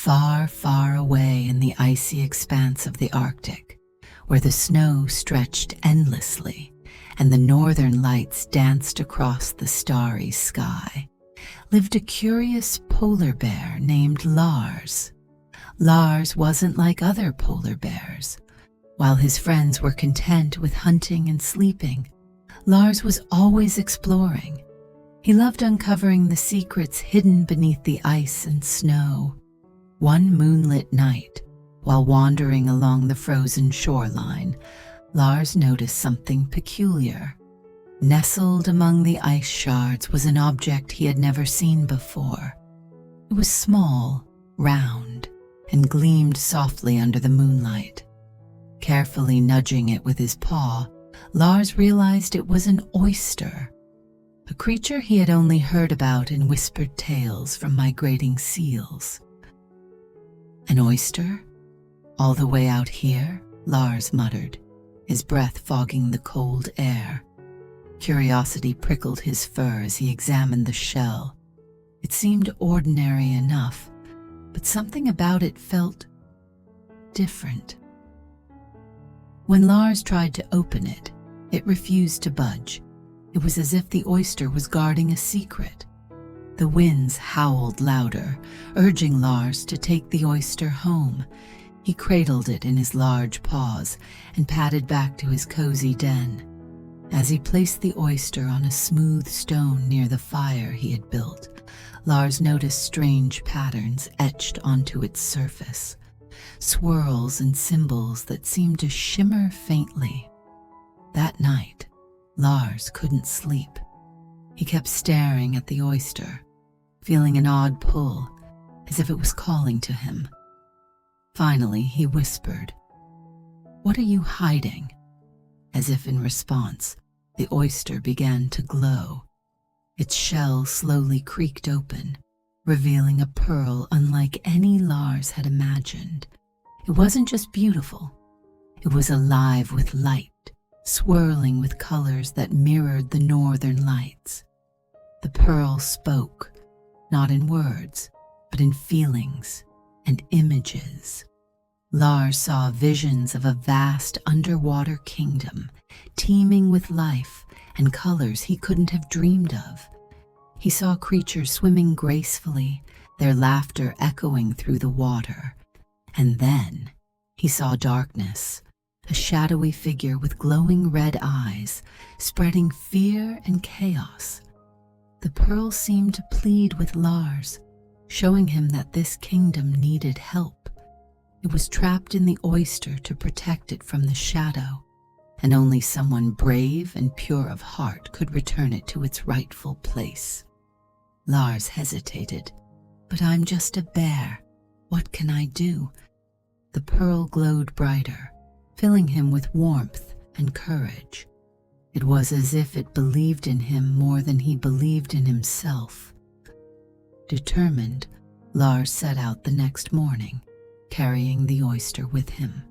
far, far away in the icy expanse of the Arctic, where the snow stretched endlessly and the northern lights danced across the starry sky, lived a curious polar bear named Lars. Lars wasn't like other polar bears. While his friends were content with hunting and sleeping, Lars was always exploring. He loved uncovering the secrets hidden beneath the ice and snow. One moonlit night, while wandering along the frozen shoreline, Lars noticed something peculiar. Nestled among the ice shards was an object he had never seen before. It was small, round, and gleamed softly under the moonlight. Carefully nudging it with his paw, Lars realized it was an oyster, a creature he had only heard about in whispered tales from migrating seals. An oyster? All the way out here? Lars muttered, his breath fogging the cold air. Curiosity prickled his fur as he examined the shell. It seemed ordinary enough, but something about it felt different. When Lars tried to open it, it refused to budge. It was as if the oyster was guarding a secret. The winds howled louder, urging Lars to take the oyster home. He cradled it in his large paws and padded back to his cozy den. As he placed the oyster on a smooth stone near the fire he had built, Lars noticed strange patterns etched onto its surface, swirls and symbols that seemed to shimmer faintly. That night, Lars couldn't sleep. He kept staring at the oyster, feeling an odd pull, as if it was calling to him. Finally, he whispered, "What are you hiding?" As if in response, the oyster began to glow. Its shell slowly creaked open, revealing a pearl unlike any Lars had imagined. It wasn't just beautiful. It was alive with light, swirling with colors that mirrored the northern lights. The pearl spoke, not in words, but in feelings and images. Lars saw visions of a vast underwater kingdom, teeming with life and colors he couldn't have dreamed of. He saw creatures swimming gracefully, their laughter echoing through the water. And then he saw darkness, a shadowy figure with glowing red eyes, spreading fear and chaos. The pearl seemed to plead with Lars, showing him that this kingdom needed help. It was trapped in the oyster to protect it from the shadow, and only someone brave and pure of heart could return it to its rightful place. Lars hesitated. "But I'm just a bear. What can I do?" The pearl glowed brighter, filling him with warmth and courage. It was as if it believed in him more than he believed in himself. Determined, Lars set out the next morning, carrying the oyster with him.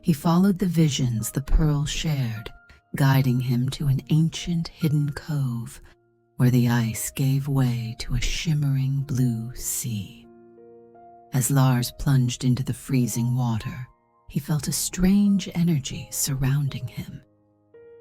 He followed the visions the pearl shared, guiding him to an ancient hidden cove where the ice gave way to a shimmering blue sea. As Lars plunged into the freezing water, he felt a strange energy surrounding him.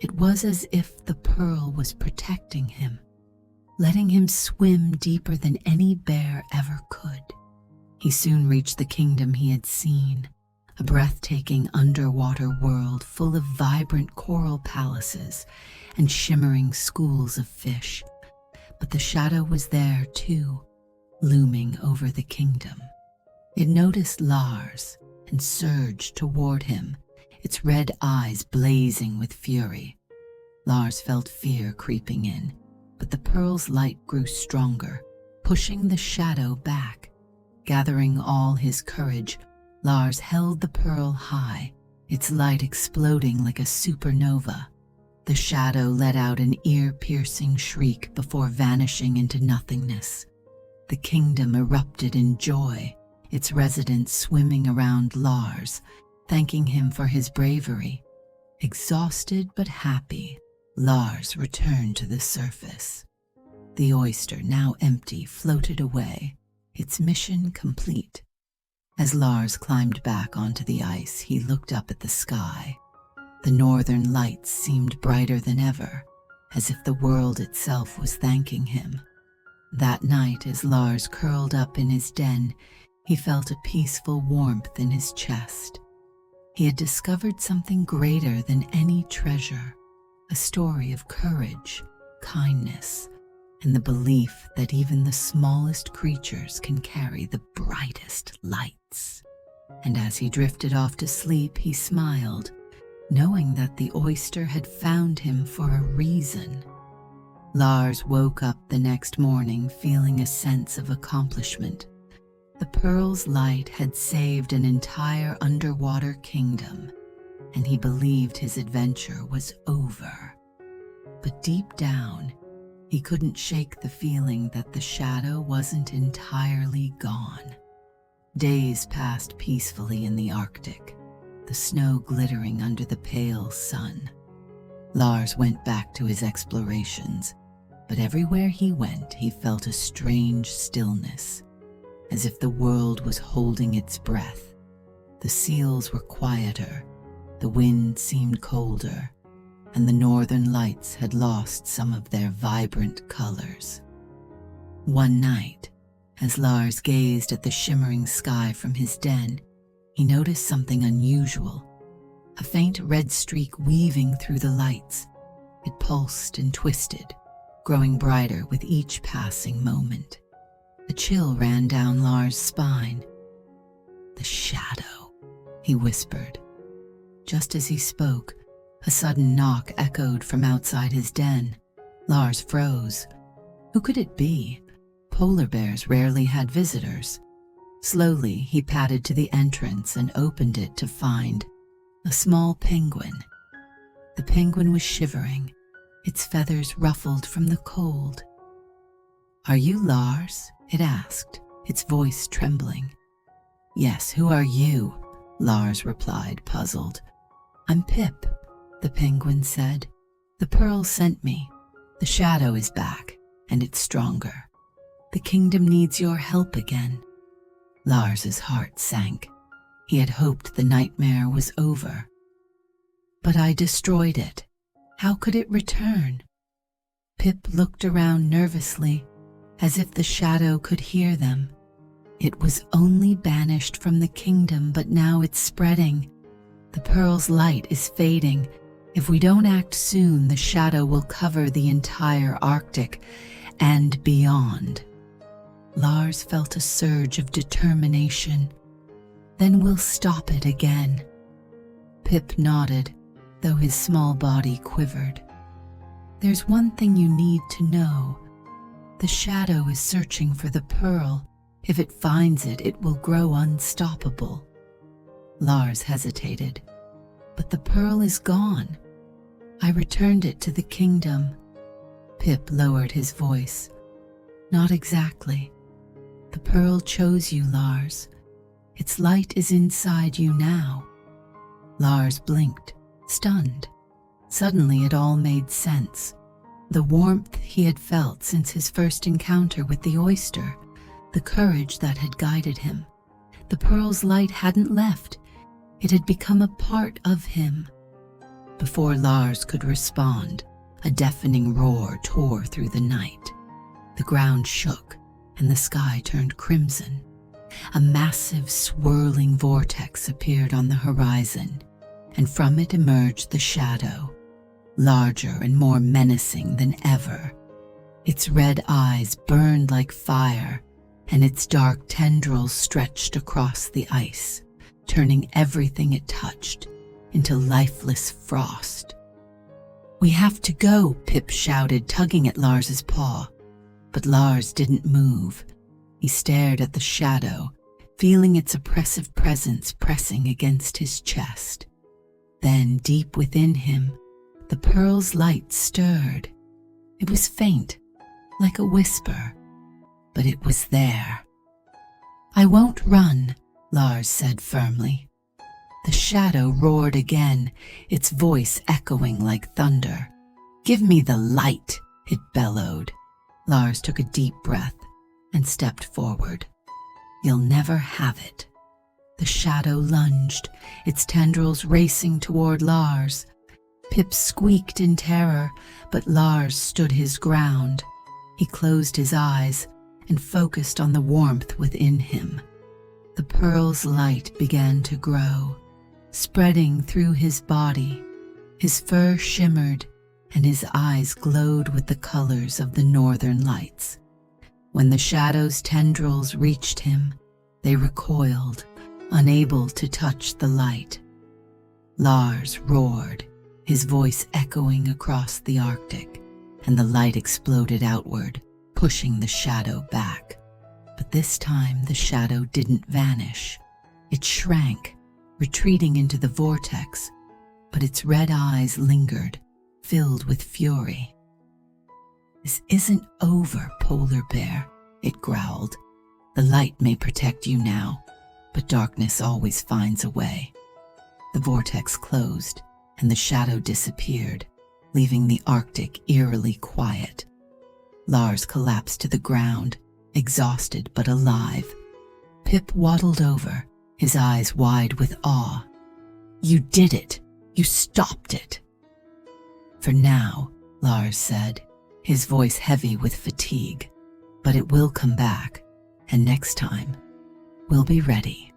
It was as if the pearl was protecting him, letting him swim deeper than any bear ever could. He soon reached the kingdom he had seen, a breathtaking underwater world full of vibrant coral palaces and shimmering schools of fish. But the shadow was there too, looming over the kingdom. It noticed Lars and surged toward him, its red eyes blazing with fury. Lars felt fear creeping in, but the pearl's light grew stronger, pushing the shadow back. Gathering all his courage, Lars held the pearl high, its light exploding like a supernova. The shadow let out an ear-piercing shriek before vanishing into nothingness. The kingdom erupted in joy, its residents swimming around Lars, thanking him for his bravery. Exhausted but happy, Lars returned to the surface. The oyster, now empty, floated away, its mission complete. As Lars climbed back onto the ice, he looked up at the sky. The northern lights seemed brighter than ever, as if the world itself was thanking him. That night, as Lars curled up in his den, he felt a peaceful warmth in his chest. He had discovered something greater than any treasure, a story of courage, kindness, and the belief that even the smallest creatures can carry the brightest lights. And as he drifted off to sleep, he smiled, knowing that the oyster had found him for a reason. Lars woke up the next morning feeling a sense of accomplishment. The pearl's light had saved an entire underwater kingdom, and he believed his adventure was over. But deep down, he couldn't shake the feeling that the shadow wasn't entirely gone. Days passed peacefully in the Arctic, the snow glittering under the pale sun. Lars went back to his explorations, but everywhere he went, he felt a strange stillness, as if the world was holding its breath. The seals were quieter, the wind seemed colder, and the northern lights had lost some of their vibrant colors. One night, as Lars gazed at the shimmering sky from his den, he noticed something unusual, a faint red streak weaving through the lights. It pulsed and twisted, growing brighter with each passing moment. A chill ran down Lars' spine. "The shadow," he whispered. Just as he spoke, a sudden knock echoed from outside his den. Lars froze. Who could it be? Polar bears rarely had visitors. Slowly, he padded to the entrance and opened it to find a small penguin. The penguin was shivering, its feathers ruffled from the cold. "Are you Lars?" it asked, its voice trembling. "Yes, who are you?" Lars replied, puzzled. "I'm Pip," the penguin said. "The pearl sent me. The shadow is back, and it's stronger. The kingdom needs your help again." Lars's heart sank. He had hoped the nightmare was over. "But I destroyed it. How could it return?" Pip looked around nervously, as if the shadow could hear them. "It was only banished from the kingdom, but now it's spreading. The pearl's light is fading. If we don't act soon, the shadow will cover the entire Arctic and beyond." Lars felt a surge of determination. "Then we'll stop it again." Pip nodded, though his small body quivered. "There's one thing you need to know. The shadow is searching for the pearl. If it finds it, it will grow unstoppable." Lars hesitated. "But the pearl is gone. I returned it to the kingdom." Pip lowered his voice. "Not exactly. The pearl chose you, Lars. Its light is inside you now." Lars blinked, stunned. Suddenly it all made sense. The warmth he had felt since his first encounter with the oyster, the courage that had guided him. The pearl's light hadn't left. It had become a part of him. Before Lars could respond, a deafening roar tore through the night. The ground shook, and the sky turned crimson. A massive, swirling vortex appeared on the horizon, and from it emerged the shadow, larger and more menacing than ever. Its red eyes burned like fire, and its dark tendrils stretched across the ice, turning everything it touched into lifeless frost. "We have to go," Pip shouted, tugging at Lars's paw. But Lars didn't move. He stared at the shadow, feeling its oppressive presence pressing against his chest. Then, deep within him, the pearl's light stirred. It was faint, like a whisper, but it was there. "I won't run," Lars said firmly. The shadow roared again, its voice echoing like thunder. "Give me the light," it bellowed. Lars took a deep breath and stepped forward. "You'll never have it," The shadow lunged, its tendrils racing toward Lars. Pip squeaked in terror, but Lars stood his ground. He closed his eyes and focused on the warmth within him. The pearl's light began to grow, spreading through his body. His fur shimmered, and his eyes glowed with the colors of the northern lights. When the shadow's tendrils reached him, they recoiled, unable to touch the light. Lars roared, his voice echoing across the Arctic, and the light exploded outward, pushing the shadow back. But this time the shadow didn't vanish. It shrank, retreating into the vortex, but its red eyes lingered, filled with fury. "This isn't over, polar bear," it growled. "The light may protect you now, but darkness always finds a way." The vortex closed, and the shadow disappeared, leaving the Arctic eerily quiet. Lars collapsed to the ground, exhausted but alive. Pip waddled over, his eyes wide with awe. "You did it! You stopped it!" "For now," Lars said, his voice heavy with fatigue. "But it will come back, and next time, we'll be ready."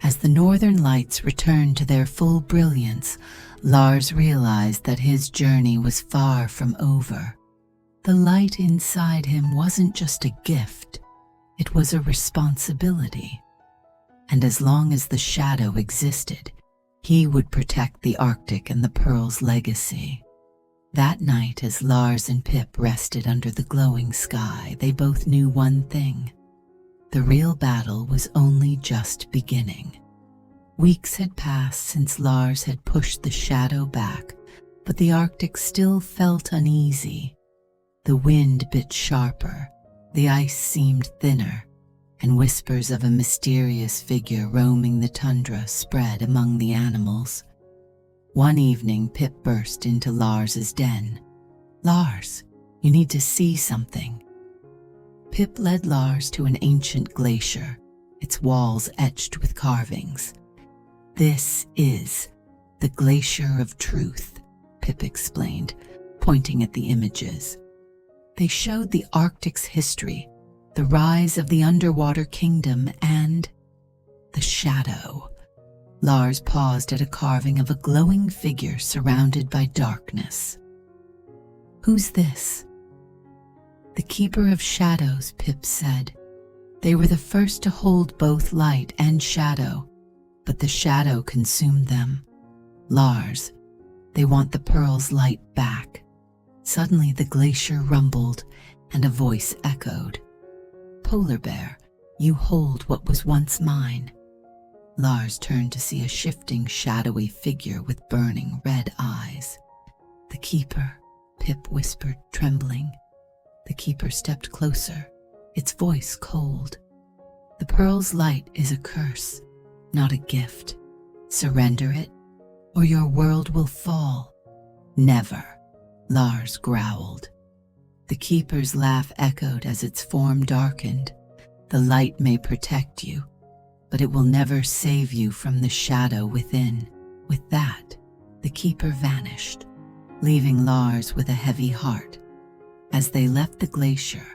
As the northern lights returned to their full brilliance, Lars realized that his journey was far from over. The light inside him wasn't just a gift, it was a responsibility. And as long as the shadow existed, he would protect the Arctic and the Pearl's legacy. That night, as Lars and Pip rested under the glowing sky, they both knew one thing: the real battle was only just beginning. Weeks had passed since Lars had pushed the shadow back, but the Arctic still felt uneasy. The wind bit sharper, the ice seemed thinner, and whispers of a mysterious figure roaming the tundra spread among the animals. One evening, Pip burst into Lars's den. "Lars, you need to see something." Pip led Lars to an ancient glacier, its walls etched with carvings. "This is the Glacier of Truth," Pip explained, pointing at the images. They showed the Arctic's history, the rise of the underwater kingdom, and the shadow. Lars paused at a carving of a glowing figure surrounded by darkness. "Who's this?" "The Keeper of Shadows," Pip said. "They were the first to hold both light and shadow, but the shadow consumed them. Lars, they want the Pearl's light back." Suddenly the glacier rumbled, and a voice echoed. "Polar bear, you hold what was once mine." Lars turned to see a shifting, shadowy figure with burning red eyes. "The Keeper," Pip whispered, trembling. The Keeper stepped closer, its voice cold. "The Pearl's light is a curse, not a gift. Surrender it, or your world will fall." "Never," Lars growled. The Keeper's laugh echoed as its form darkened. "The light may protect you, but it will never save you from the shadow within." With that, the Keeper vanished, leaving Lars with a heavy heart. As they left the glacier,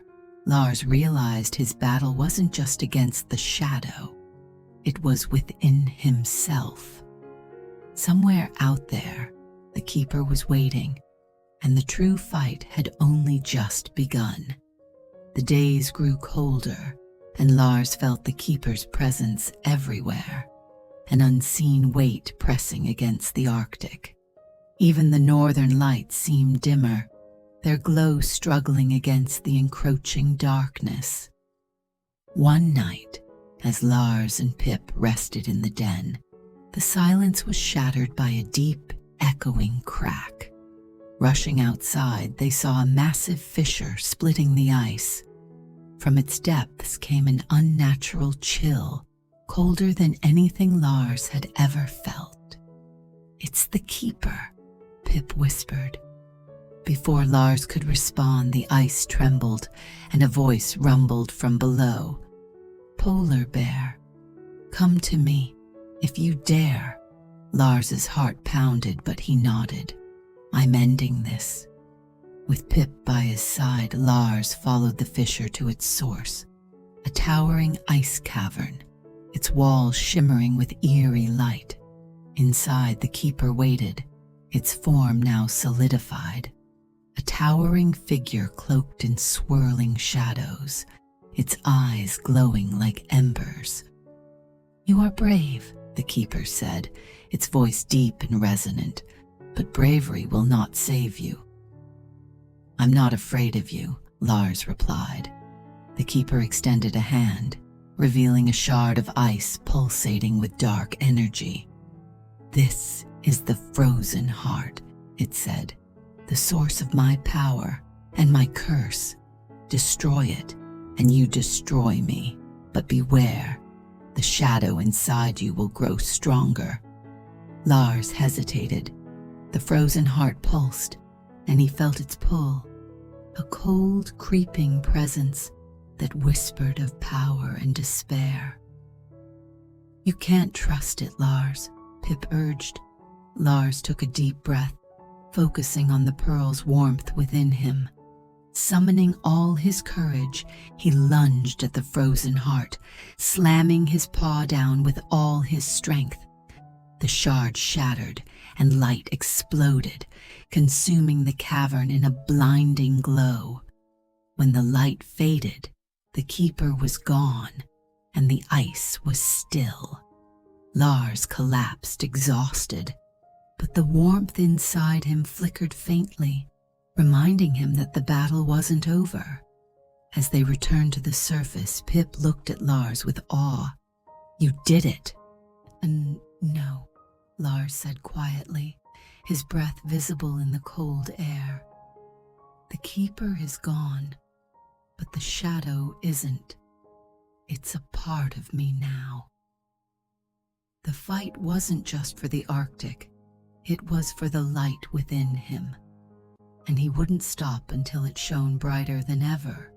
Lars realized his battle wasn't just against the shadow, it was within himself. Somewhere out there, the Keeper was waiting, and the true fight had only just begun. The days grew colder, and Lars felt the Keeper's presence everywhere, an unseen weight pressing against the Arctic. Even the northern lights seemed dimmer, their glow struggling against the encroaching darkness. One night, as Lars and Pip rested in the den, the silence was shattered by a deep, echoing crack. Rushing outside, they saw a massive fissure splitting the ice. From its depths came an unnatural chill, colder than anything Lars had ever felt. "It's the Keeper," Pip whispered. Before Lars could respond, the ice trembled, and a voice rumbled from below. "Polar bear, Come to me, if you dare. Lars's heart pounded, but he nodded. I'm ending this. With Pip by his side, Lars followed the fissure to its source, a towering ice cavern, its walls shimmering with eerie light. Inside, the keeper waited, its form now solidified, a towering figure cloaked in swirling shadows, its eyes glowing like embers. You are brave, the keeper said, its voice deep and resonant, but bravery will not save you. I'm not afraid of you, Lars replied. The keeper extended a hand, revealing a shard of ice pulsating with dark energy. This is the frozen heart, it said, the source of my power and my curse. Destroy it, and you destroy me. But beware, the shadow inside you will grow stronger. Lars hesitated. The frozen heart pulsed, and he felt its pull, a cold, creeping presence that whispered of power and despair. You can't trust it, Lars, Pip urged. Lars took a deep breath, focusing on the pearl's warmth within him. Summoning all his courage, he lunged at the frozen heart, slamming his paw down with all his strength. The shard shattered, and light exploded, consuming the cavern in a blinding glow. When the light faded, the keeper was gone, and the ice was still. Lars collapsed, exhausted, but the warmth inside him flickered faintly, reminding him that the battle wasn't over. As they returned to the surface, Pip looked at Lars with awe. You did it. No, Lars said quietly, his breath visible in the cold air. The keeper is gone, but the shadow isn't. It's a part of me now. The fight wasn't just for the Arctic, it was for the light within him, and he wouldn't stop until it shone brighter than ever.